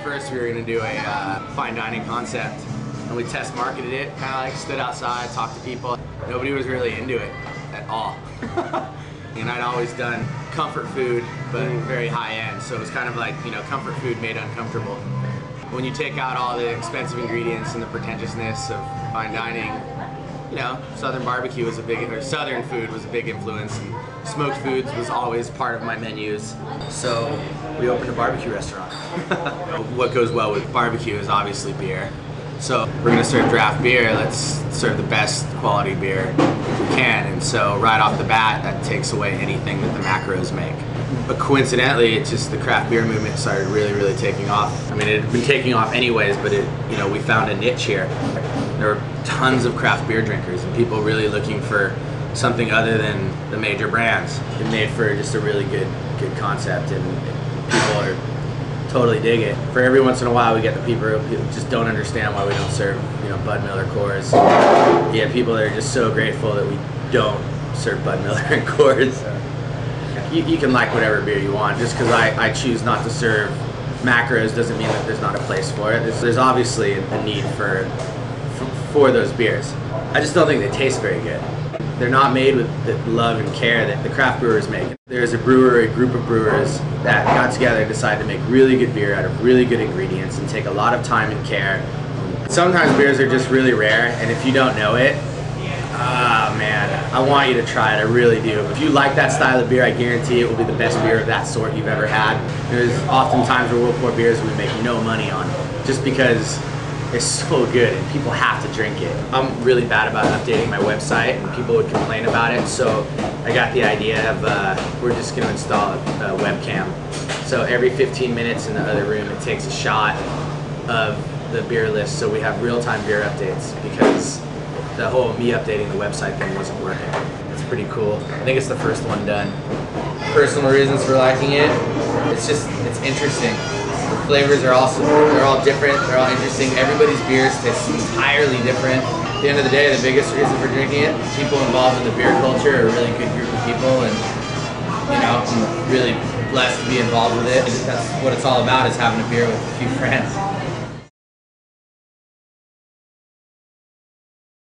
First we were going to do a fine dining concept, and we test marketed it, kind of like stood outside, talked to people. Nobody was really into it at all. And I'd always done comfort food, but very high end, so it was kind of like, you know, comfort food made uncomfortable. When you take out all the expensive ingredients and the pretentiousness of fine dining, you know, Southern barbecue was a big, or Southern food was a big influence, and smoked foods was always part of my menus. So we opened a barbecue restaurant. What goes well with barbecue is obviously beer. So we're gonna serve draft beer, let's serve the best quality beer we can. And so right off the bat, that takes away anything that the macros make. But coincidentally, it's just the craft beer movement started really taking off. I mean, it had been taking off anyways, but you know, we found a niche here. There were tons of craft beer drinkers and people really looking for something other than the major brands. It made for just a really good concept, and people are totally dig it. For every once in a while, we get the people who just don't understand why we don't serve, you know, Bud Miller Coors. Yeah, people that are just so grateful that we don't serve Bud Miller and Coors. You can like whatever beer you want. Just because I choose not to serve macros doesn't mean that there's not a place for it. There's obviously a need for those beers. I just don't think they taste very good. They're not made with the love and care that the craft brewers make. There's a group of brewers that got together and decided to make really good beer out of really good ingredients and take a lot of time and care. Sometimes beers are just really rare, and if you don't know it, ah man, I want you to try it, I really do. If you like that style of beer, I guarantee it will be the best beer of that sort you've ever had. There's often times where we'll pour beers we make no money on, just because it's so good and people have to drink it. I'm really bad about updating my website, and people would complain about it, so I got the idea of we're just going to install a webcam. So every 15 minutes in the other room it takes a shot of the beer list, so we have real-time beer updates, because the whole me updating the website thing wasn't working. It's pretty cool. I think it's the first one done. Personal reasons for liking it, it's interesting. The flavors are awesome. They're all different, they're all interesting. Everybody's beers taste entirely different. At the end of the day, the biggest reason for drinking it, people involved in the beer culture are a really good group of people, and you know, I'm really blessed to be involved with it. That's what it's all about, is having a beer with a few friends.